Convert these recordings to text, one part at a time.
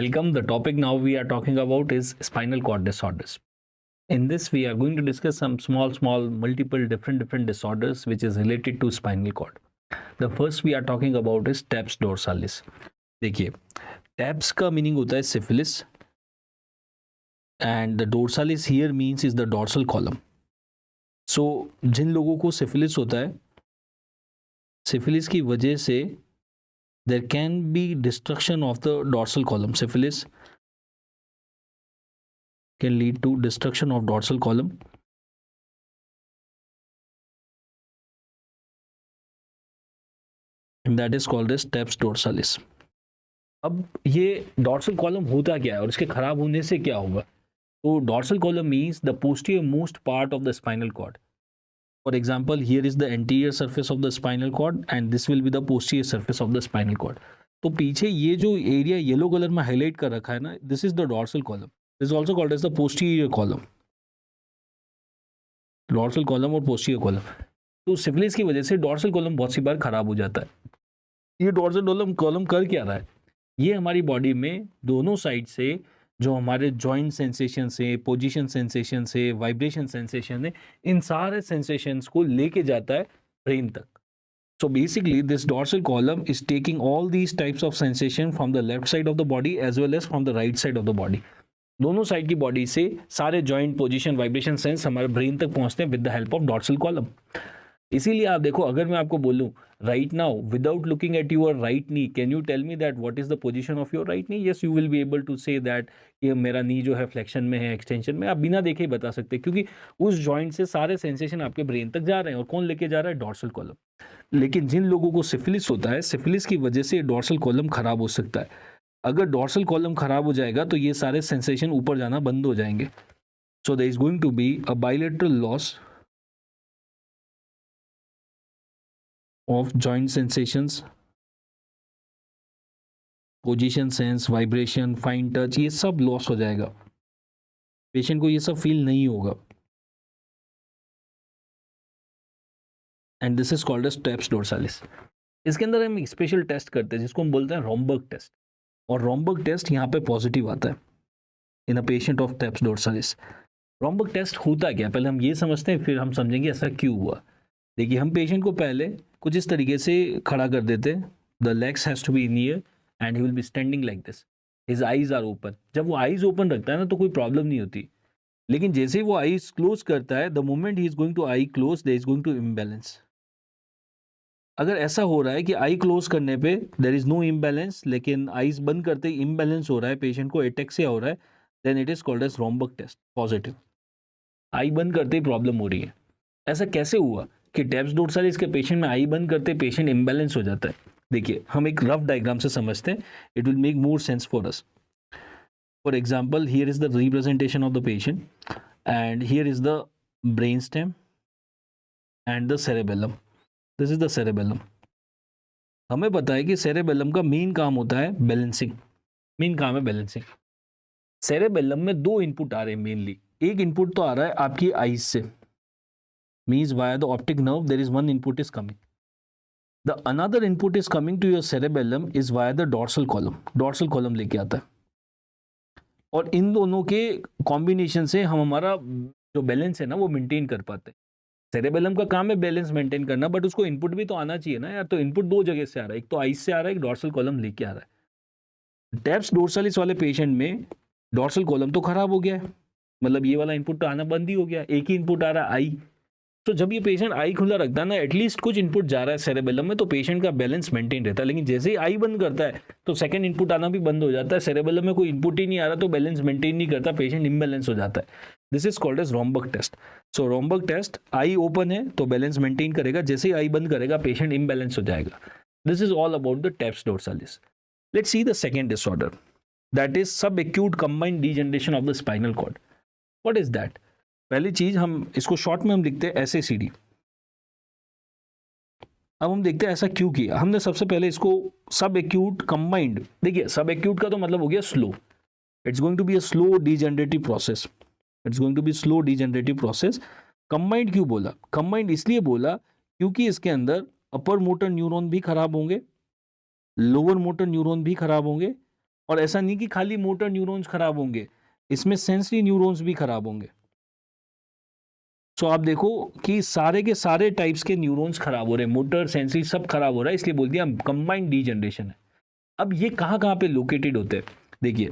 Welcome. The topic now we are talking about is spinal cord disorders. In this, we are going to discuss some small, multiple different disorders which is related to spinal cord. The first we are talking about is TAPS dorsalis. देखिए, TAPS का meaning होता है syphilis, and the dorsalis here means is the dorsal column. So जिन लोगों को syphilis होता है, syphilis की वजह से there can be destruction of the dorsal column. Syphilis can lead to destruction of dorsal column. And that is called as TAPS dorsalis. अब ये dorsal column होता क्या है और इसके खराब होने से क्या होगा? तो dorsal column means the posterior most part of the spinal cord. For example, here is the anterior surface of the spinal cord and this will be the posterior surface of the spinal cord. तो पीछे ये जो area yellow colour में highlight कर रखा है ना, this is the dorsal column. This is also called as the posterior column. Dorsal column और posterior column. तो सिफिलिस की वजह से dorsal column बहुत सी बार खराब हो जाता है. ये dorsal column कर क्या रहा है? ये हमारी बॉडी में दोनों साइड से जो हमारे जॉइंट सेंसेशन से, पोजीशन सेंसेशन से, वाइब्रेशन सेंसेशन है, इन सारे सेंसेशंस को लेके जाता है ब्रेन तक. So basically this dorsal column is taking all these types of sensation from the left side of the body as well as from the right side of the body. दोनों side की body से सारे joint, position, vibration sense हमारे brain तक पहुंचते हैं with the help of dorsal column. इसीलिए आप देखो, अगर मैं आपको बोलूं right now without looking at your right knee, can you tell me that what is the position of your right knee? Yes, you will be able to say that ये मेरा नी जो है फ्लेक्शन में है, एक्सटेंशन में. आप बिना देखे ही बता सकते हैं क्योंकि उस जॉइंट से सारे सेंसेशन आपके ब्रेन तक जा रहे हैं. और कौन लेके जा रहा है? Dorsal column. लेकिन जिन लोगों को सिफिलिस होता है, सिफिलिस की वजह से डॉर्सल कॉलम खराब हो सकता है. अगर डॉर्सल कॉलम खराब हो जाएगा तो ये सारे सेंसेशन ऊपर जाना बंद हो जाएंगे. So there is going to be a bilateral loss of joint sensations, position sense, vibration, fine touch, ये सब लॉस हो जाएगा. पेशेंट को ये सब फील नहीं होगा. And this is called as tabes dorsalis. इसके अंदर हम एक स्पेशल टेस्ट करते हैं जिसको हम बोलते हैं रोमबर्ग टेस्ट. और रोमबर्ग टेस्ट यहाँ पे पॉजिटिव आता है in a patient of tabes dorsalis. Romberg test होता क्या, पहले हम ये समझते हैं, फिर हम समझेंगे ऐसा क्यों हुआ. देखिए, हम पेशेंट को पहले कुछ इस तरीके से खड़ा कर देते हैं. The legs has to be in ear and he will be standing like this. His eyes are open. जब वो आईज ओपन रखता है ना तो कोई प्रॉब्लम नहीं होती. लेकिन जैसे ही वो आईज क्लोज करता है, the moment he is going to eye close, there is going to imbalance. अगर ऐसा हो रहा है कि आई क्लोज करने पे देयर इज नो इम्बैलेंस, लेकिन आईज बंद करते ही इम्बैलेंस हो रहा है, पेशेंट को एटेक्सिया हो रहा है, then it is called as Romberg test positive. Eye बंद करते ही प्रॉब्लम हो रही है. ऐसा कैसे हुआ कि टैप्स डोर्सालिस के पेशेंट में आई बंद करते पेशेंट इम्बैलेंस हो जाता है? देखिए, हम एक रफ डायग्राम से समझते हैं, it will make more sense for us. For example, here is the representation of the patient and here is the brain stem and the cerebellum. This is the cerebellum. हमें पता है कि cerebellum का main काम होता है balancing. Main काम है बैलेंसिंग. सेरेबेलम में दो इनपुट आ रहे हैं मेनली. एक इनपुट तो आ रहा है आपकी आईज से, means via the optic nerve there is one input is coming. The another input is coming to your cerebellum is via the dorsal column. Dorsal column लेके आता है. और इन दोनों के कॉम्बिनेशन से हम हमारा जो बैलेंस है ना वो मेंटेन कर पाते हैं. सेरेबेलम का काम है बैलेंस मेंटेन करना, बट उसको इनपुट भी तो आना चाहिए ना यार. तो इनपुट दो जगह से आ रहा है, एक तो आइस से आ रहा है, एक डॉर्सल कॉलम लेके आ रहा है. टैप्स डोर्सालिस वाले पेशेंट में डॉर्सल कॉलम तो खराब हो गया है, मतलब ये वाला इनपुट तो आना बंद ही हो गया. एक ही इनपुट आ रहा है, आई. तो जब ये पेशेंट आई खुला रखता है ना, एटलीस्ट कुछ इनपुट जा रहा है सेरेबेलम में, तो पेशेंट का बैलेंस मेंटेन रहता है. लेकिन जैसे ही आई बंद करता है तो सेकंड इनपुट आना भी बंद हो जाता है. सेरेबेलम में कोई इनपुट ही नहीं आ रहा तो बैलेंस मेंटेन नहीं करता, पेशेंट इम्बैलेंस हो जाता है. This is called as Romberg test. So Romberg test, eye open है तो बैलेंस मेंटेन करेगा, जैसे ही आई बंद करेगा पेशेंट इम्बैलेंस हो जाएगा. This is all about the tabes dorsalis. Let's see the second disorder, that is subacute combined degeneration of the spinal cord. What is that? पहली चीज, हम इसको शॉर्ट में हम लिखते हैं SACD. अब हम देखते हैं ऐसा क्यों किया. हमने सबसे पहले इसको सब एक्यूट कंबाइंड, देखिए सब एक्यूट का तो मतलब हो गया slow. It's going to be a slow degenerative process. It's going to be slow degenerative process. Combined क्यों बोला? कंबाइंड इसलिए बोला क्योंकि इसके अंदर अपर मोटर न्यूरॉन भी खराब होंगे, लोअर मोटर न्यूरॉन भी खराब होंगे, और ऐसा नहीं कि खाली मोटर न्यूरॉन्स खराब होंगे, इसमें सेंसरी न्यूरॉन्स भी खराब होंगे। सो आप देखो कि सारे के सारे टाइप्स के न्यूरॉन्स खराब हो रहे हैं, मोटर सेंसरी सब खराब हो रहा है, इसलिए बोल दिया कंबाइंड डीजनरेशन है। अब ये कहाँ कहाँ पे लोकेटेड होते हैं देखिए,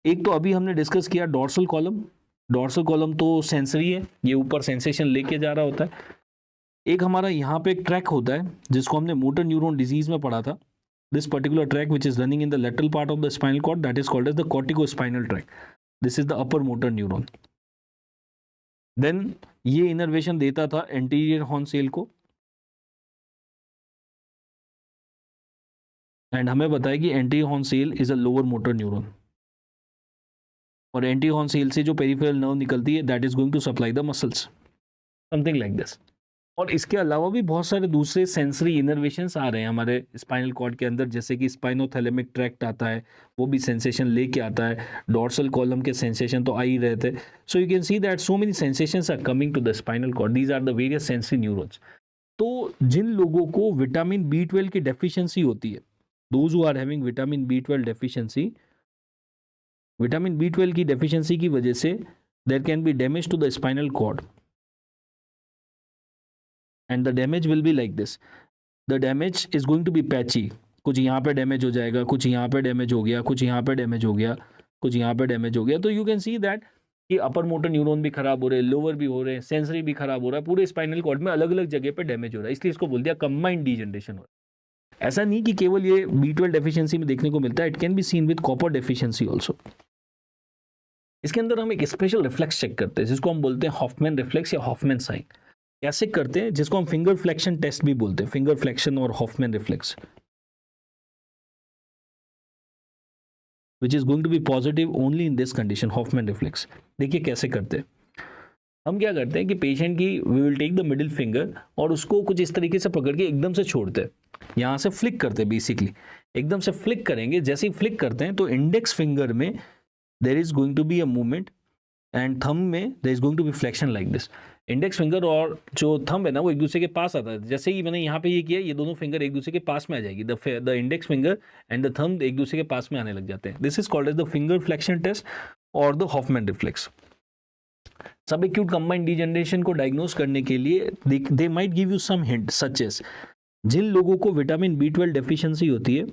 एक तो अभी हमने डिस्कस किया डॉर्सल कॉलम। डॉर्सल कॉलम तो सेंसरी है, ये ऊपर सेंसेशन लेके जा रहा होता है। एक हमारा यहाँ पे एक ट्रैक होता है जिसको हमने मोटर न्यूरॉन डिजीज में पढ़ा था। This particular track which is running in the lateral part of the spinal cord, that is called as the corticospinal track. This is the upper motor neuron. Then ये innervation देता था anterior horn cell को, and हमें बताया कि anterior horn cell is a lower motor neuron, और anterior horn cell से जो पेरिफेरल नर्व निकलती है that is going to supply the muscles, something like this. और इसके अलावा भी बहुत सारे दूसरे सेंसरी इनर्वेशंस आ रहे हैं हमारे स्पाइनल कॉर्ड के अंदर, जैसे कि स्पाइनोथैलेमिक ट्रैक्ट आता है, वो भी सेंसेशन लेके आता है। डॉर्सल कॉलम के सेंसेशन तो आ ही रहे थे। So you can see that so many sensations are coming to the spinal cord, these are the various sensory neurons. तो जिन लोगों को विटामिन B12 की डेफिशिएंसी होती है, those who are having vitamin B12 deficiency, vitamin B12 की deficiency की वजह से there can be damage to the spinal cord, and the damage will be like this. The damage is going to be patchy. कुछ यहाँ पे damage हो जाएगा, कुछ यहाँ पे डैमेज हो गया, कुछ यहाँ पे डैमेज हो गया, कुछ यहाँ पे डैमेज हो गया। तो यू कैन सी दैट कि अपर मोटर न्यूरॉन भी खराब हो रहे हैं, लोअर भी हो रहे हैं, सेंसरी भी खराब हो रहा है, पूरे स्पाइनल कॉर्ड में अलग अलग जगह पे डैमेज हो रहा है, इसलिए इसको बोल दिया कंबाइंड डीजनरेशन हो रहा है। ऐसा नहीं कि केवल ये B12 डेफिशिएंसी में देखने को मिलता है, it can be seen with copper deficiency also. इसके अंदर हम एक स्पेशल रिफ्लेक्स चेक करते हैं जिसको हम बोलते हैं हॉफमैन रिफ्लेक्स या हॉफमैन साइन। कैसे करते हैं, जिसको हम फिंगर फ्लेक्शन टेस्ट भी बोलते हैं, फिंगर फ्लेक्शन और Hoffmann reflex, which is going to be positive only in this condition, Hoffmann reflex. देखिए कैसे करते हैं। हम क्या करते हैं कि पेशेंट की we will take the middle finger और उसको कुछ इस तरीके से पकड़ के एकदम से छोड़ते हैं, यहाँ से फ्लिक करते हैं, बेसिकली एकदम से फ्लिक करेंगे। जैसे ही फ्लिक करते हैं तो इंडेक्स फिंगर में there is going to be a movement and thumb में there is going to be flexion like this. Index finger और जो थंब है ना वो एक दूसरे के पास आता है। जैसे ही मैंने यहाँ पे ये किया, ये दोनों फिंगर एक दूसरे के पास में आ जाएगी, the index finger and the thumb एक दूसरे के पास में आने लग जाते हैं। This is called as the finger flexion test और the Hoffmann reflex. Subacute combined degeneration को डायग्नोस करने के लिए they might give you some hint such as, जिन लोगों को विटामिन B12 डेफिशिएंसी होती है,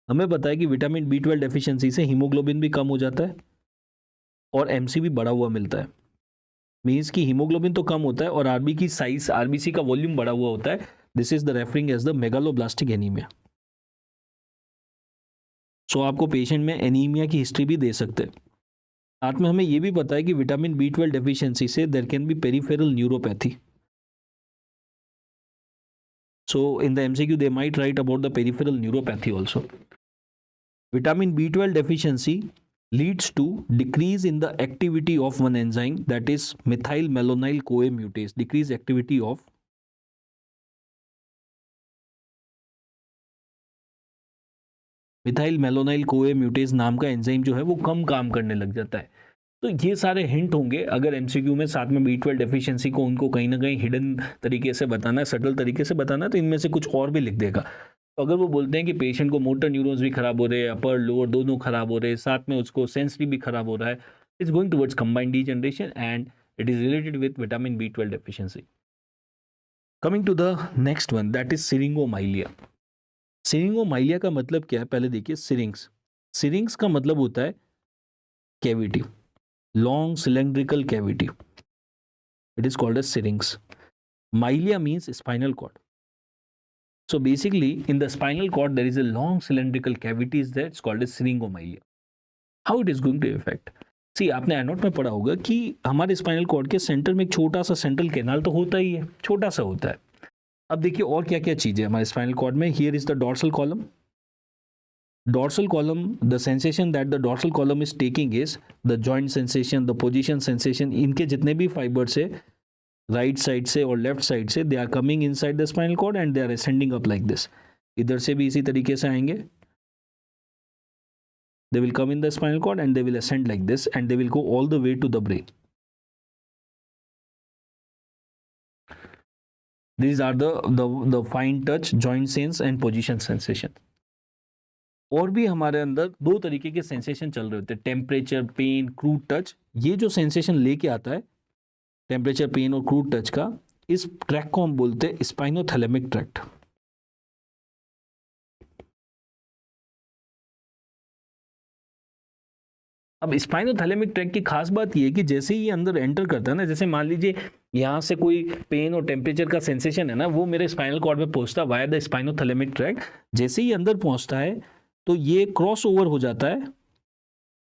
हमें पता है कि विटामिन B12 डेफिशिएंसी से हीमोग्लोबिन भी कम हो जाता है और MC भी बढ़ा हुआ मिलता है। मीन्स कि हीमोग्लोबिन तो कम होता है और आरबी की साइज, RBC का वॉल्यूम बढ़ा हुआ होता है। This is the referring as the megaloblastic anaemia. So आपको पेशेंट में एनीमिया की हिस्ट्री भी दे सकते हैं। साथ में हमें यह भी पता है कि विटामिन B12 डेफिशिएंसी से there can be peripheral neuropathy. So in the MCQ they might write about the peripheral neuropathy also. Vitamin B12 deficiency leads to decrease in the activity of one enzyme, that is methylmalonyl CoA mutase. Decrease activity of methylmalonyl CoA mutase नाम का enzyme जो है वो कम काम करने लग जाता है। तो ये सारे हिंट होंगे अगर MCQ में साथ में B12 डेफिशिएंसी को उनको कहीं ना कहीं हिडन तरीके से बताना है, सटल तरीके से बताना है, तो इनमें से कुछ और भी लिख देगा। तो अगर वो बोलते हैं कि पेशेंट को मोटर न्यूरॉन्स भी खराब हो रहे हैं, अपर लोअर दोनों खराब हो रहे हैं, साथ में उसको सेंसरी भी खराब हो रहा है, it's going towards combined degeneration and it is related with vitamin B12 deficiency. Coming to the next one, that is syringomyelia. Syringomyelia का मतलब क्या है, पहले देखिए। सिरिंग्स, सिरिंग्स का मतलब होता है cavity, long cylindrical cavity. It is called as syrinx. Milia means spinal cord. So basically in the spinal cord there is a long cylindrical cavity is there, it's called as syringomilia. How it is going to affect? See, आपने एनोट में पढ़ा होगा कि हमारे spinal cord के centre में एक छोटा सा सेंट्रल कैनाल तो होता ही है, छोटा सा होता है। अब देखिए और क्या क्या चीजें हमारे स्पाइनल कॉर्ड में। Here is the dorsal column. Dorsal column, the sensation that the dorsal column is taking is the joint sensation, the position sensation. इनके जितने भी fibers है राइट साइड से और लेफ्ट साइड से, they are coming inside the spinal cord and they are ascending up like this. इधर से भी इसी तरीके से आएंगे, they will come in the spinal cord and they will ascend like this and they will go all the way to the brain. These are the fine touch, joint sense and position sensation. और भी हमारे अंदर दो तरीके के sensation चल रहे होते हैं, टेम्परेचर, पेन, क्रूड टच। ये जो सेंसेशन लेके आता है टेम्परेचर, पेन और क्रूड टच का, इस ट्रैक को हम बोलते हैं स्पाइनोथैलेमिक ट्रैक्ट। अब स्पाइनोथैलेमिक ट्रैक्ट की खास बात ये है कि जैसे ही ये अंदर एंटर करता है ना, जैसे मान लीजिए यहाँ से कोई पेन और टेम्परेचर का सेंसेशन है ना, वो मेरे स्पाइनल कॉर्ड में पहुंचता है वाया द स्पाइनोथैलेमिक ट्रैक्ट। जैसे ही अंदर पहुंचता है तो ये क्रॉस ओवर हो जाता है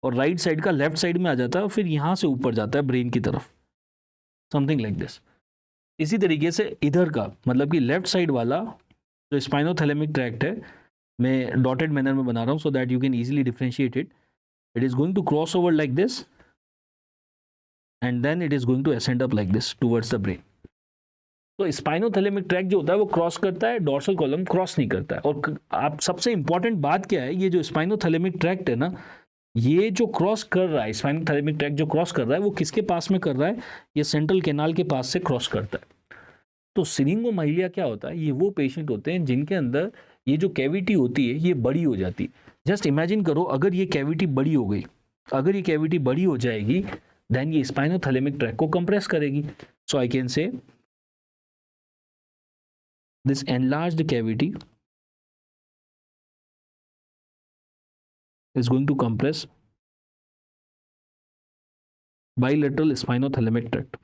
और राइट साइड का लेफ्ट साइड में आ जाता है और फिर यहाँ से ऊपर जाता है ब्रेन की तरफ, समथिंग लाइक दिस। इसी तरीके से इधर का मतलब कि लेफ्ट साइड वाला जो स्पाइनोथैलेमिक ट्रैक्ट है, मैं डॉटेड मैनर में बना रहा हूँ so that you can easily differentiate it. It is going to cross over like this and then it is going to ascend up like this towards the brain. तो spinothalamic tract जो होता है वो cross करता है, dorsal column cross नहीं करता है। और आप सबसे इंपॉर्टेंट बात क्या है, ये जो स्पाइनोथैलेमिक ट्रैक्ट है ना, ये जो क्रॉस कर रहा है, स्पाइनोथैलेमिक ट्रैक्ट जो क्रॉस कर रहा है वो किसके पास में कर रहा है, ये सेंट्रल कैनाल के पास से क्रॉस करता है। तो सिरिंगोमाइलिया क्या होता है, ये वो पेशेंट होते हैं जिनके अंदर ये जो कैविटी होती है ये बड़ी हो जाती है। जस्ट इमेजिन करो अगर ये कैविटी बड़ी हो गई, अगर ये कैविटी बड़ी हो जाएगी देन ये स्पाइनोथैलेमिक ट्रैक्ट को कंप्रेस करेगी। So I can say this enlarged cavity is going to compress bilateral spinothalamic tract।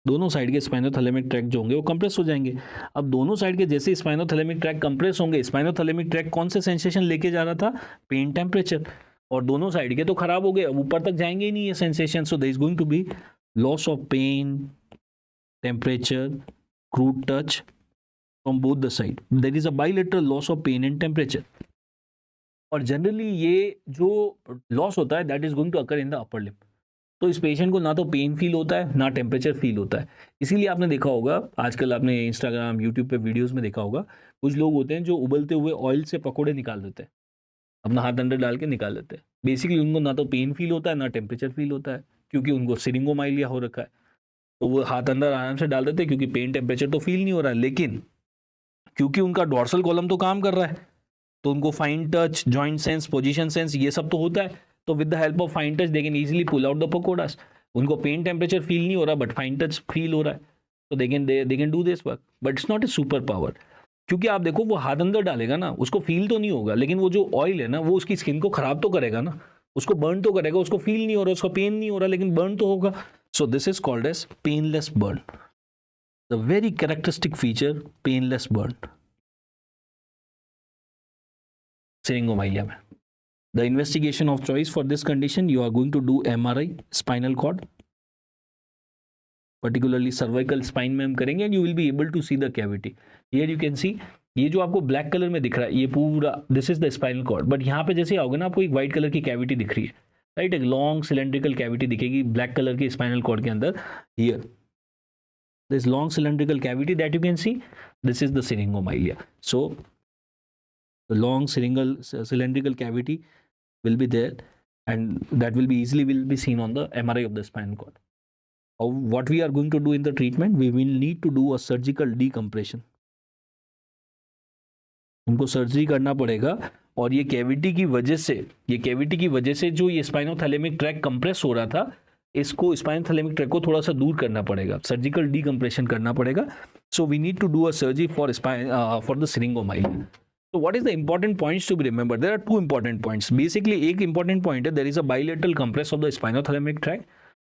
दोनों साइड के स्पाइनोथैलेमिक ट्रैक्ट जो होंगे वो कंप्रेस हो जाएंगे। अब दोनों साइड के जैसे स्पाइनोथैलेमिक ट्रैक्ट कंप्रेस होंगे, स्पाइनोथैलेमिक ट्रैक्ट कौन से सेंसेशन लेके जा रहा था, पेन, टेम्परेचर, और दोनों साइड के तो खराब हो गए, अब ऊपर तक जाएंगे ही नहीं ये sensation. So there is going to be loss of pain, temperature, crude touch from both the side. There is a bilateral loss of pain and temperature. और जनरली ये जो लॉस होता है that is going to occur in the upper lip. तो इस patient को ना तो पेन फील होता है ना टेम्परेचर फील होता है। इसीलिए आपने देखा होगा आजकल, आपने इंस्टाग्राम, यूट्यूब पे वीडियोस में देखा होगा, कुछ लोग होते हैं जो उबलते हुए ऑयल से पकोड़े निकाल देते हैं, अपना हाथ अंदर डाल के निकाल देते हैं। बेसिकली उनको ना तो पेन फील होता है ना टेम्परेचर फील होता है, क्योंकि उनको सिरिंगोमाइलिया हो रखा है। तो वो हाथ अंदर आराम से डाल देते हैं क्योंकि पेन, टेम्परेचर तो फील नहीं हो रहा है, लेकिन क्योंकि उनका डोर्सल कॉलम तो काम कर रहा है तो उनको fine touch, joint sense, position sense ये सब तो होता है। तो with the help of fine touch they can easily pull out the pakodas. उनको पेन, टेम्परेचर फील नहीं हो रहा बट फाइन टच फील हो रहा है, तो they can do this work. But it's not a super power, क्योंकि आप देखो वो हाथ अंदर डालेगा ना, उसको फील तो नहीं होगा, लेकिन वो जो ऑयल है ना वो उसकी स्किन को खराब तो करेगा ना, उसको बर्न तो करेगा। उसको फील नहीं हो रहा, उसको पेन नहीं हो रहा, लेकिन बर्न तो होगा। So this is called as painless burn, the very characteristic feature, painless burn syringomyelia में। The investigation of choice for this condition, you are going to do MRI spinal cord, particularly cervical spine में हम करेंगे, and you will be able to see the cavity. Here you can see, ये जो आपको black colour में दिख रहा है ये पूरा this is the spinal cord. But यहाँ पे जैसे आओगे ना आपको एक व्हाइट कलर की कैविटी दिख रही है, राइट, एक लॉन्ग सिलेंड्रिकल कैविटी दिखेगी ब्लैक कलर की स्पाइनल कॉर्ड के अंदर। Here this long cylindrical cavity that you can see, this is the syringomyelia. So the long cylindrical cavity will be there, and that will be seen on the MRI of the spinal cord. What we are going to do in the treatment, we will need to do a surgical decompression. उनको surgery करना पड़ेगा, और ये cavity की वजह से जो ये स्पाइनोथैलेमिक ट्रैक्ट कंप्रेस हो रहा था, इसको स्पाइनोथैलेमिक ट्रैक्ट को थोड़ा सा दूर करना पड़ेगा, सर्जिकल डीकम्प्रेशन करना पड़ेगा। So we need to do a surgery for the syringomyelia. So what is the important points to be remembered? There are two important points. Basically, एक important point है, there is a bilateral compress of the spinothalamic tract,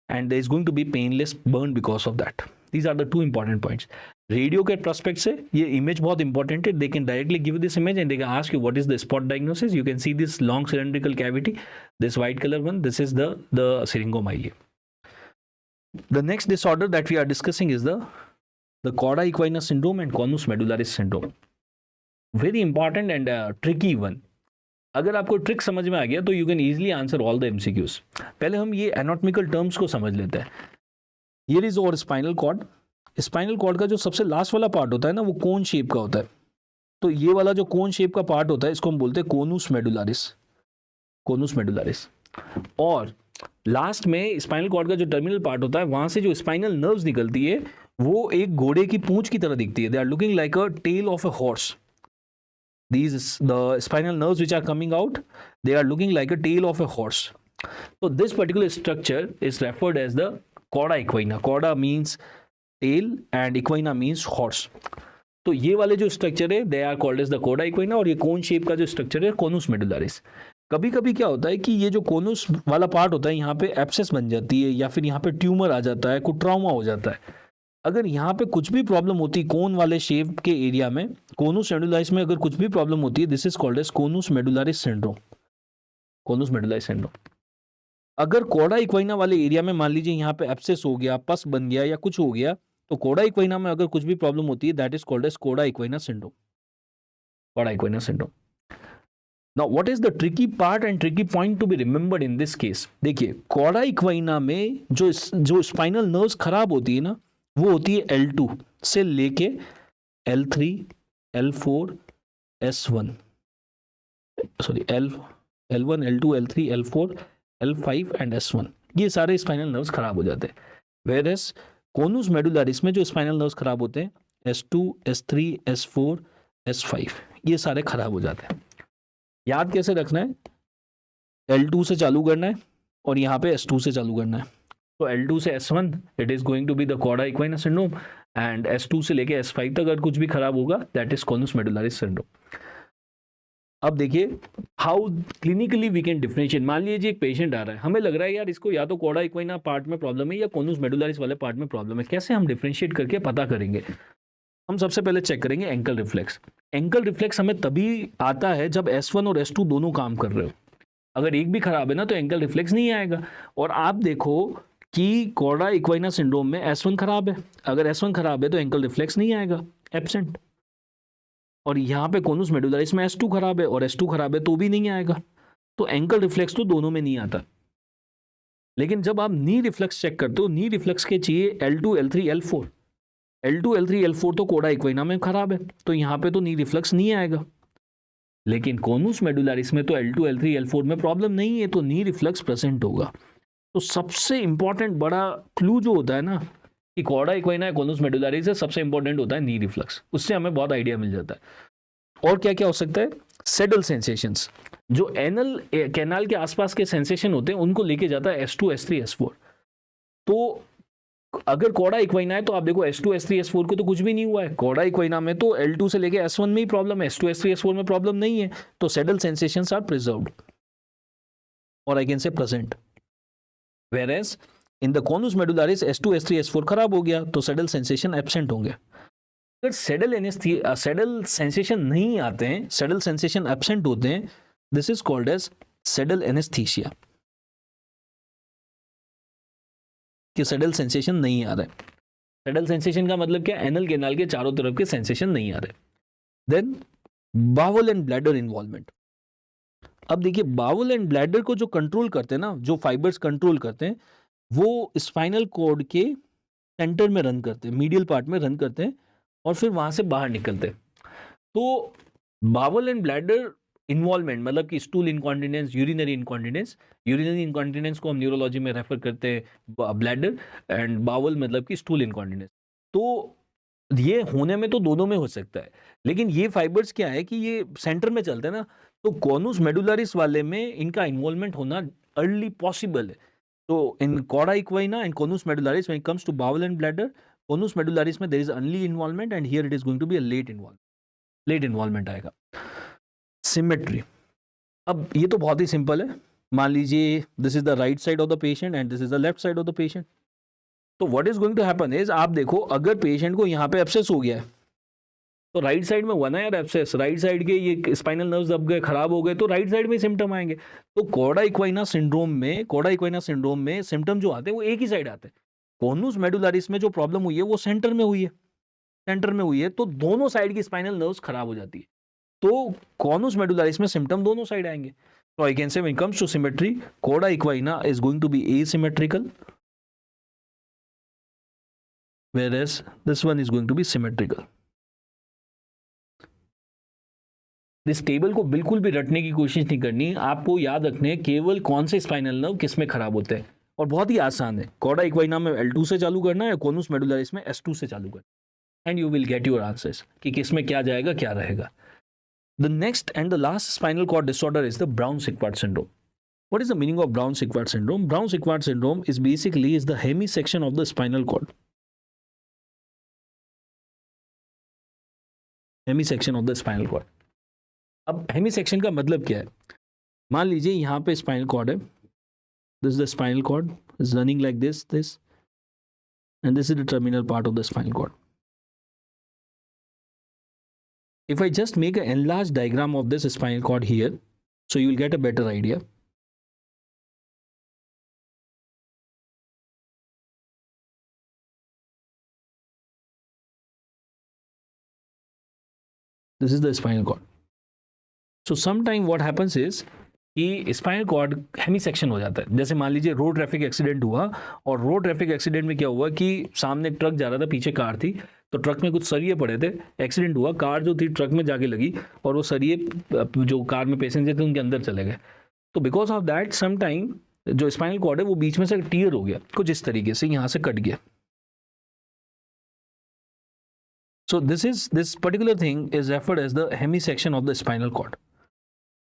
and there is going to be painless burn because of that. These are the two important points. Radio के prospect से ये image बहुत important है. They can directly give this image and they can ask you what is the spot diagnosis. You can see this long cylindrical cavity, this white color one. This is the syringomalia. The next disorder that we are discussing is the cauda equina syndrome and conus medullaris syndrome. Very important and tricky one. अगर आपको trick समझ में आ गया तो you can easily answer all the MCQs. पहले हम ये anatomical terms को समझ लेते हैं। हियर इज और स्पाइनल कॉर्ड। स्पाइनल कॉर्ड का जो सबसे लास्ट वाला पार्ट होता है ना, वो कोन शेप का होता है। तो ये वाला जो कोन शेप का पार्ट होता है इसको हम बोलते हैं कोनुस मेडुलारिस, कोनुस मेडुलारिस। और लास्ट में स्पाइनल कॉर्ड का जो टर्मिनल पार्ट होता है, वहां से जो स्पाइनल नर्व्स निकलती है वो एक घोड़े की पूंछ की तरह दिखती है। They are looking like a tail of a horse. these the spinal nerves which are coming out, they are looking like a tail of a horse. So this particular structure is referred as the cauda equina. Cauda means tail and equina means horse. तो ये वाले जो structure है they are called as the cauda equina, और ये cone shape का जो structure है कोनुस मेडुलारिस. कभी कभी क्या होता है कि ये जो कोनुस वाला पार्ट होता है यहाँ पे एब्सेस बन जाती है या फिर यहाँ पे ट्यूमर आ जाता है, कोई ट्रॉमा हो जाता है. अगर यहाँ पे कुछ भी प्रॉब्लम होती है कोन वाले शेप के एरिया में, कोनुस मेडुलारिस में अगर कुछ भी प्रॉब्लम होती है, this is called as conus medullaris syndrome. Conus medullaris syndrome. अगर कोडा इक्विना वाले एरिया में मान लीजिए यहाँ पे एब्सेस हो गया, पस बन गया या कुछ हो गया, तो कोडा इक्विना में अगर कुछ भी प्रॉब्लम होती है दैट इज कॉल्ड एज कोडा इक्विना सिंड्रोम. कोडा equina syndrome. Now what is the tricky part and tricky point two be remembered in this case? देखिए कोडा इक्विना में जो स्पाइनल नर्व्स खराब होती है ना, वो होती है L2 से लेके L3, L4, S1, sorry L1, L2, L3, L4, L5 and S1. ये सारे स्पाइनल नर्व्स खराब हो जाते हैं. वेयरएज कोनुस मेडुलारिस में जो स्पाइनल नर्व्स खराब होते हैं S2, S3, S4, S5, ये सारे खराब हो जाते हैं. याद कैसे रखना है? L2 से चालू करना है और यहाँ पे S2 से चालू करना है. तो L2 से S1 it is going to be the cauda equina syndrome, and S2 से लेके S5 तक अगर कुछ भी खराब होगा that is conus medullaris syndrome. अब देखिए how clinically we can differentiate. मान लीजिए एक पेशेंट आ रहा है, हमें लग रहा है यार इसको या तो कोडा इक्विना पार्ट में प्रॉब्लम है या कोनुस मेडुलारिस वाले पार्ट में प्रॉब्लम है. कैसे हम डिफरेंशिएट करके पता करेंगे? हम सबसे पहले चेक करेंगे एंकल रिफ्लेक्स. एंकल रिफ्लेक्स हमें तभी आता है जब S1 और S2 दोनों काम कर रहे हो. अगर एक भी खराब है ना तो एंकल रिफ्लेक्स नहीं आएगा. और आप देखो कि कोडा इक्विना सिंड्रोम में S1 खराब है, अगर S1 खराब है तो एंकल रिफ्लेक्स नहीं आएगा, एब्सेंट. और यहाँ पे कोनुस मेडुलारिस में S2 खराब है और S2 खराब है तो भी नहीं आएगा. तो एंकल रिफ्लेक्स तो दोनों में नहीं आता. लेकिन जब आप नी रिफ्लेक्स चेक करते हो, नी रिफ्लेक्स के चाहिए L2, L3, L4. L2, L3, L4 तो कोडा इक्विना में खराब है, तो यहाँ पे तो नी रिफ्लेक्स नहीं आएगा. लेकिन कोनुस मेडुलारिस में तो L2, L3, L4 में प्रॉब्लम नहीं है, तो नी रिफ्लेक्स प्रेजेंट होगा. तो सबसे इंपॉर्टेंट बड़ा क्लू जो होता है ना कि कोडा इक्विना कोनुस मेडुलारिस है, सबसे इंपॉर्टेंट होता है नी रिफ्लेक्स. उससे हमें बहुत आइडिया मिल जाता है. और क्या क्या हो सकता है? Saddle sensations. जो एनल कैनाल के आसपास के सेंसेशन होते हैं उनको लेके जाता है S2, S3, S4. तो अगर कोडा इक्विना है तो आप देखो S2, S3, S4 को तो कुछ भी नहीं हुआ है. कोडा इक्विना में तो L2 से लेके S1 में ही प्रॉब्लम है, S2, S3, S4 में प्रॉब्लम नहीं है. तो सेडल सेंसेशंस आर प्रिजर्व्ड, और I can say present. Whereas in the conus medullaris S2, S3, S4 खराब हो गया तो सेडल सेंसेशन एब्सेंट होंगे. अगर सेडल सेंसेशन नहीं आते हैं, सेडल सेंसेशन एब्सेंट होते हैं, this is called as saddle anaesthesia. कि सेडल सेंसेशन नहीं आ रहा है. सेडल सेंसेशन का मतलब क्या? एनल कैनाल के चारों तरफ के सेंसेशन नहीं आ रहे. Then bowel and bladder involvement. अब देखिए बावल एंड ब्लैडर को जो कंट्रोल करते हैं ना, जो फाइबर्स कंट्रोल करते हैं, वो स्पाइनल कॉर्ड के सेंटर में रन करते हैं, मीडियल पार्ट में रन करते हैं और फिर वहां से बाहर निकलते हैं. तो बावल एंड ब्लैडर इन्वॉल्वमेंट मतलब कि stool incontinence, urinary incontinence. Urinary incontinence को हम न्यूरोलॉजी में रेफर करते हैं ब्लैडर, एंड बावल मतलब कि स्टूल इनकॉन्टिनेंस. तो ये होने में तो दोनों में हो सकता है, लेकिन ये फाइबर्स क्या है कि ये सेंटर में चलते हैं ना, तो कोनुस मेडुलारिस वाले में इनका इन्वॉल्वमेंट होना अर्ली पॉसिबल है. तो in cauda equina and conus medullaris when it comes to bowel and bladder, conus medullaris में there is early involvement and here it is going to be a late involvement आएगा. Symmetry. अब ये तो बहुत ही simple है. मान लीजिए this is the right side of the patient and this is the left side of the patient. तो what is going to happen is, आप देखो अगर पेशेंट को यहाँ पे एब्सेस हो गया है तो राइट साइड में हुआ ना यार एब्सेस, राइट साइड के ये स्पाइनल नर्व्स दब गए, खराब हो गए, तो राइट साइड में सिम्टम आएंगे. तो कोडा इक्विना सिंड्रोम में सिम्टम जो आते हैं वो एक ही साइड आते हैं. कोनुस मेडुलारिस में जो प्रॉब्लम हुई है वो सेंटर में हुई है, तो दोनों साइड की स्पाइनल नर्व्स खराब हो जाती है. तो कोनुस मेडुलारिस में सिम्टम दोनों साइड आएंगे. तो I can say when it comes to symmetry, cauda equina is going to be asymmetrical, whereas this one is going to be symmetrical. इस टेबल को बिल्कुल भी रटने की कोशिश नहीं करनी, आपको याद रखने हैं केवल कौन से स्पाइनल नर्व किस में खराब होते हैं, और बहुत ही आसान है. कोडा इक्विना में L2 से चालू करना है, कोनुस मेडुलारिस में S2 से चालू करना, and you will get your answers कि किस में क्या जाएगा क्या रहेगा. The next and the last spinal cord disorder is the Brown-Séquard syndrome. What is the meaning of Brown-Séquard syndrome? Brown-Séquard syndrome is basically the hemisection of the spinal cord. Hemisection of the spinal cord. अब hemisection का मतलब क्या है? मान लीजिए यहाँ पे spinal cord है. This is the spinal cord. It's running like this, and this is the terminal part of the spinal cord. If I just make an enlarged diagram of this spinal cord here, so you will get a better idea. This is the spinal cord. So sometime what happens is कि spinal cord Hemy section हो जाता है. जैसे मान लीजिए road traffic accident हुआ, और road traffic accident में क्या हुआ कि सामने एक ट्रक जा रहा था, पीछे कार थी, तो ट्रक में कुछ सरिये पड़े थे, एक्सीडेंट हुआ, कार जो थी ट्रक में जाके लगी और वो सरिये जो कार में पैसेंजर थे उनके अंदर चले गए. तो because of that some time जो स्पाइनल कॉर्ड है वो बीच में से टीयर हो गया, कुछ इस तरीके से यहाँ से कट गया. So this particular thing is referred as the hemisection of the spinal cord.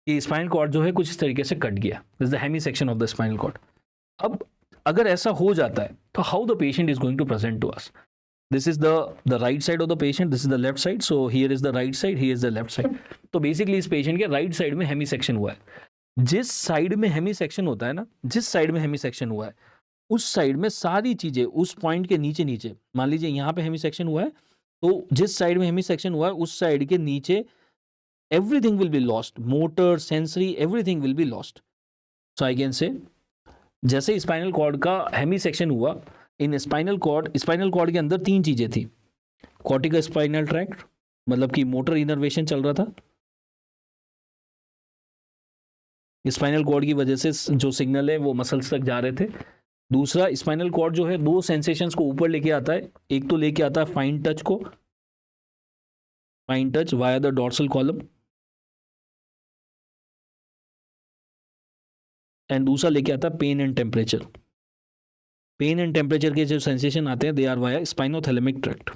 कि स्पाइनल कॉर्ड जो है कुछ इस तरीके से कट गया. This the hemisection of the spinal cord. अब अगर ऐसा हो जाता है तो how the patient is going to present to us? This is the right side of the patient, this is the left side. So here is the right side, here is the left side. तो basically इस patient के right side में हेमिसेक्शन हुआ है. जिस side में हेमिसेक्शन होता है ना, जिस साइड में हेमिसेक्शन हुआ है उस साइड में सारी चीजें उस पॉइंट के नीचे नीचे, मान लीजिए यहाँ पे हेमिसेक्शन हुआ है, तो जिस साइड में हेमिसेक्शन हुआ है उस साइड के नीचे everything will be lost, motor, sensory, everything will be lost. So I can say जैसे स्पाइनल कॉर्ड का हेमी सेक्शन हुआ, इन स्पाइनल कॉर्ड के अंदर तीन चीजें थी. कॉर्टिकल स्पाइनल ट्रैक्ट, मतलब कि मोटर इनर्वेशन चल रहा था. स्पाइनल कॉर्ड की वजह से जो सिग्नल है वो मसल्स तक जा रहे थे. दूसरा, स्पाइनल कॉर्ड जो है दो सेंसेशंस को ऊपर लेके आता है. एक तो लेके आता है फाइन टच को, fine touch via the dorsal column, and दूसरा लेके आता है pain and temperature. Pain and temperature के जो सेंसेशन आते हैं they are via spinothalamic tract.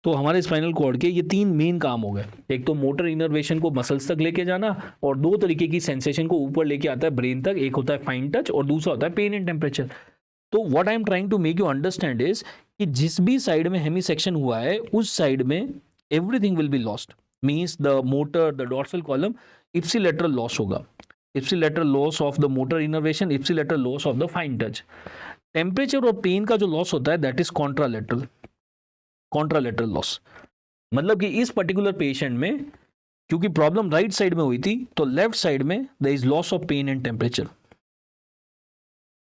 तो हमारे स्पाइनल कॉर्ड के ये तीन मेन काम हो गए. एक तो मोटर इनर्वेशन को मसल्स तक लेके जाना, और दो तरीके की सेंसेशन को ऊपर लेके आता है ब्रेन तक. एक होता है फाइन टच और दूसरा होता है पेन एंड टेम्परेचर. तो what I am trying to make you understand is कि जिस भी साइड में हेमी सेक्शन हुआ है उस साइड में everything will be lost. Means the motor, the dorsal column, ipsilateral loss होगा. Ipsilateral loss of the motor innervation, ipsilateral loss of the fine touch. Temperature और पेन का जो लॉस होता है that is contralateral, contralateral loss. मतलब कि इस particular patient में क्योंकि प्रॉब्लम राइट साइड में हुई थी तो लेफ्ट साइड में there is loss of pain and temperature.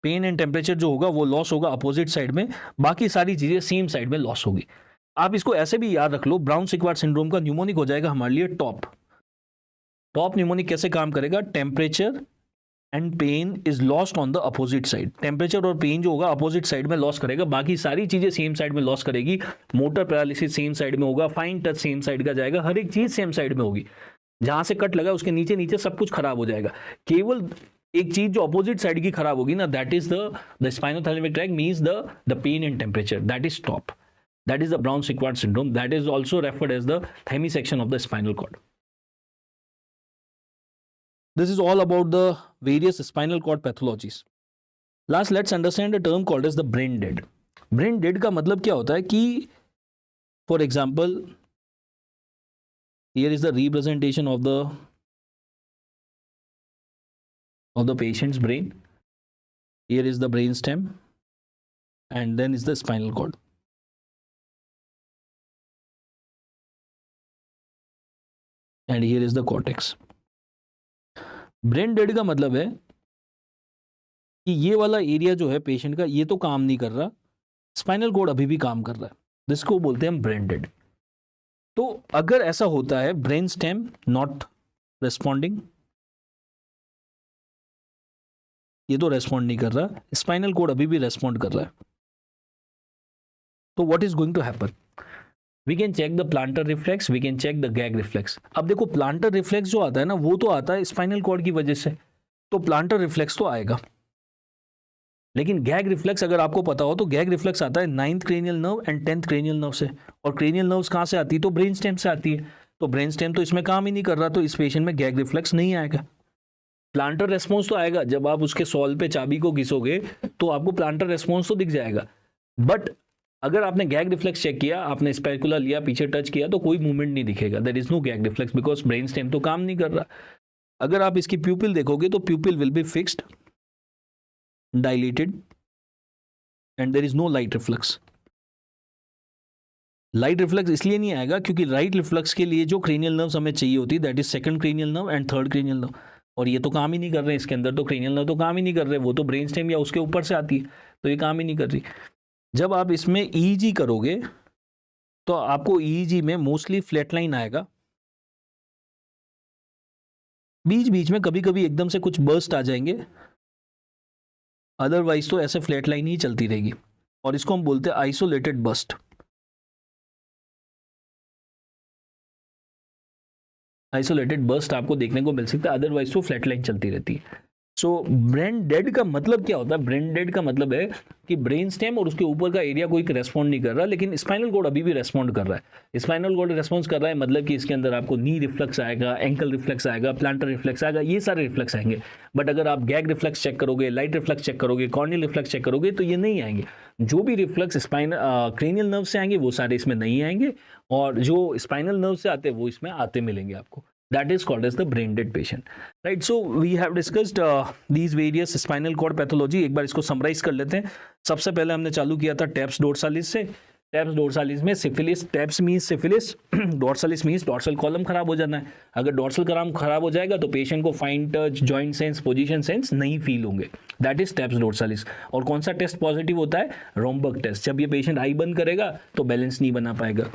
Pain and temperature जो होगा वो लॉस होगा अपोजिट साइड में, बाकी सारी चीजें सेम साइड में लॉस होगी. आप इसको ऐसे भी याद रख लो, ब्राउन-सिक्वार्ड सिंड्रोम का न्यूमोनिक हो जाएगा हमारे लिए टॉप. टॉप न्यूमोनिक कैसे काम करेगा? Temperature and pain is lost on the opposite side. Temperature और पेन जो होगा अपोजिट साइड में लॉस करेगा, बाकी सारी चीजें सेम साइड में लॉस करेगी. मोटर पैरालिसिस सेम साइड में होगा, फाइन टच सेम साइड का जाएगा, हर एक चीज सेम साइड में होगी. जहां से कट लगा उसके नीचे नीचे सब कुछ खराब हो जाएगा. केवल एक चीज जो अपोजिट साइड की खराब होगी ना, that is the spinothalamic tract, means the pain and temperature, that is top. That is the Brown-Séquard syndrome. That is also referred as the hemisection of the spinal cord. This is all about the various spinal cord pathologies. Last, let's understand a term called as the brain dead. Brain dead का मतलब क्या होता है कि for example, here is the representation of the patient's brain. Here is the brain stem, and then is the spinal cord. And here is the cortex. Brain dead का मतलब है कि ये वाला एरिया जो है पेशेंट का ये तो काम नहीं कर रहा, स्पाइनल कॉर्ड अभी भी काम कर रहा है, जिसको बोलते हैं ब्रेन डेड. तो अगर ऐसा होता है ब्रेन स्टेम नॉट रेस्पॉन्डिंग, ये तो रेस्पॉन्ड नहीं कर रहा, स्पाइनल कॉर्ड अभी भी रेस्पॉन्ड कर रहा है, तो what is going to happen? We can check the plantar reflex, we can check the gag reflex. अब देखो प्लांटर रिफ्लेक्स जो आता है ना वो तो आता है स्पाइनल कॉर्ड की वजह से, तो प्लांटर रिफ्लेक्स तो आएगा. लेकिन गैग रिफ्लेक्स अगर आपको पता हो तो गैग रिफ्लेक्स आता है 9th cranial nerve and 10th cranial nerve से, और क्रेनियल नर्व्स कहाँ से आती है, तो ब्रेन स्टेम से आती है। तो ब्रेन स्टेम तो इसमें काम ही नहीं कर रहा, तो इस पेशेंट में गैग रिफ्लेक्स नहीं आएगा। प्लांटर रेस्पॉन्स तो आएगा, जब आप उसके सॉल पे चाबी को घिसोगे तो आपको प्लांटर रेस्पॉन्स तो दिख जाएगा, बट अगर आपने गैग रिफ्लेक्स चेक किया, आपने स्पैकुला लिया, पीछे टच किया, तो कोई मूवमेंट नहीं दिखेगा, there is no gag reflex because brain stem तो काम नहीं कर रहा। अगर आप इसकी प्यूपिल देखोगे तो pupil will be fixed, dilated and there is no light reflex. Light reflex इसलिए नहीं आएगा क्योंकि राइट रिफ्लेक्स के लिए जो क्रेनियल नर्व्स हमें चाहिए होती है, that is second cranial nerve and third cranial nerve, और ये तो काम ही नहीं कर रहे हैं इसके अंदर, तो क्रेनियल नर्व तो काम ही नहीं कर रहे, वो तो ब्रेन स्टेम या उसके ऊपर से आती है, तो ये काम ही नहीं कर रही। जब आप इसमें ईईजी करोगे तो आपको ईईजी में मोस्टली फ्लैट लाइन आएगा, बीच बीच में कभी कभी एकदम से कुछ बर्स्ट आ जाएंगे, अदरवाइज तो ऐसे फ्लैट लाइन ही चलती रहेगी, और इसको हम बोलते हैं आइसोलेटेड बर्स्ट। आइसोलेटेड बर्स्ट आपको देखने को मिल सकता है, अदरवाइज तो फ्लैट लाइन चलती रहती है। सो ब्रेन डेड का मतलब क्या होता है, ब्रेन डेड का मतलब है कि ब्रेन स्टेम और उसके ऊपर का एरिया कोई रेस्पॉन्ड नहीं कर रहा, लेकिन स्पाइनल कॉर्ड अभी भी रेस्पॉन्ड कर रहा है। स्पाइनल कॉर्ड रेस्पॉन्स कर रहा है मतलब कि इसके अंदर आपको नी रिफ्लेक्स आएगा, एंकल रिफ्लेक्स आएगा, प्लांटर रिफ्लेक्स आएगा, ये सारे रिफ्लेक्स आएंगे। बट अगर आप गैग रिफ्लेक्स चेक करोगे, लाइट रिफ्लेक्स चेक करोगे, कॉर्नियल रिफ्लेक्स चेक करोगे, तो ये नहीं आएंगे। जो भी रिफ्लेक्स क्रेनियल नर्व से आएंगे वो सारे इसमें नहीं आएंगे, और जो स्पाइनल नर्व से आते हैं वो इसमें आते मिलेंगे आपको। That is called as the brain dead patient, right? So we have discussed these various spinal cord pathology. एक बार इसको समराइज कर लेते हैं। सबसे पहले हमने चालू किया था टैप्स डोर्सालिस से। टैप्स डोर्सालिस में syphilis, taps means syphilis, डोर्सालिस means dorsal column खराब हो जाना है। अगर डोर्सल कॉलम खराब हो जाएगा तो पेशेंट को fine touch, joint sense, position sense नहीं फील होंगे, दैट इज टैप्स डोर्सालिस। और कौन सा टेस्ट पॉजिटिव होता है, रोम्बक टेस्ट। जब ये पेशेंट आई बंद करेगा तो बैलेंस नहीं बना पाएगा।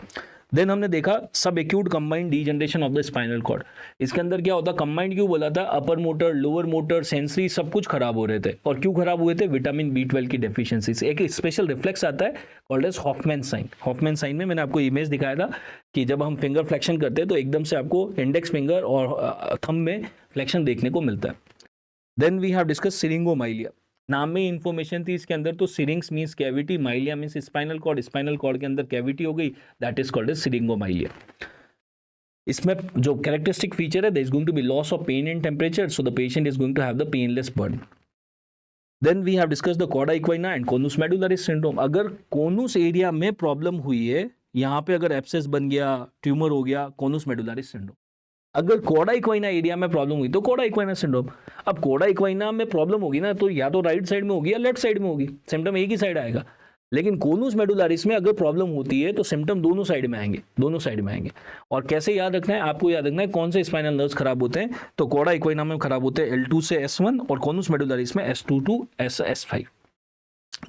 देन हमने देखा subacute combined degeneration of the spinal cord. इसके अंदर क्या होता है, कंबाइंड क्यों बोला था, upper motor, lower motor, sensory सब कुछ खराब हो रहे थे। और क्यों खराब हुए थे, विटामिन B12 की डेफिशिएंसी से। एक स्पेशल रिफ्लेक्स आता है called as Hoffmann sign. Hoffmann sign में मैंने आपको इमेज दिखाया था कि जब हम फिंगर फ्लेक्शन करते हैं तो एकदम से आपको इंडेक्स फिंगर और थंब में फ्लेक्शन देखने को मिलता है। Then we have discuss syringomyelia. नाम में इंफॉर्मेशन थी इसके अंदर, तो syrinx means cavity, myelia means spinal cord, spinal cord के अंदर कैविटी हो गई, that is called as syringomyelia. इसमें जो कैरेक्टरिस्टिक फीचर है, there is going to be loss of pain and temperature, so the patient is going to have the painless burn. Then we have discuss the cauda equina and conus medullaris syndrome. अगर conus area में problem हुई है, यहाँ पे अगर abscess बन गया, tumour हो गया, कोनुस मेडुलरिस सिंड्रोम। अगर कॉर्डा इक्वाइना एरिया में प्रॉब्लम हुई तो कॉर्डा इक्वाइना सिंड्रोम। अब कॉर्डा इक्वाइना में प्रॉब्लम होगी ना, तो या तो राइट साइड में होगी या लेफ्ट साइड में होगी, सिम्टम एक ही साइड आएगा। लेकिन कोनुस मेडुलारिस में अगर प्रॉब्लम होती है तो सिम्टम दोनों साइड में आएंगे, दोनों साइड में आएंगे। और कैसे याद रखना है, आपको याद रखना है कौन से स्पाइनल नर्व्स खराब होते हैं, तो कॉर्डा इक्वाइना में खराब होते हैं L2 से S1 और कोनुस मेडुलारिस में S2 to S5।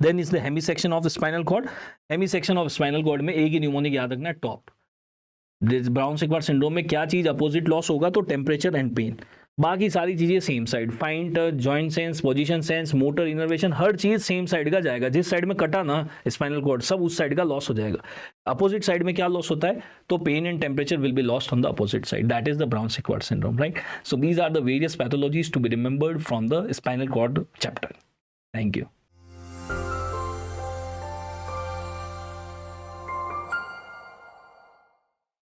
Then is the hemisection of spinal cord. Hemisection of spinal cord में एक ही न्यूमोनिक याद रखना है, टॉप। ब्राउन सिक्वार्ड सिंड्रोम में क्या चीज अपोजिट लॉस होगा, तो टेम्परेचर एंड पेन। बाकी सारी चीजें same side, fine touch, joint sense, position sense, motor innervation, हर चीज सेम साइड का जाएगा। जिस साइड में कटा ना स्पाइनल कॉर्ड, सब उस साइड का लॉस हो जाएगा। अपोजिट साइड में क्या लॉस होता है, तो pain and temperature will be lost on the opposite side, that is the Brown Sequard syndrome, right? So these are the various pathologies to be remembered from the spinal cord chapter. Thank you.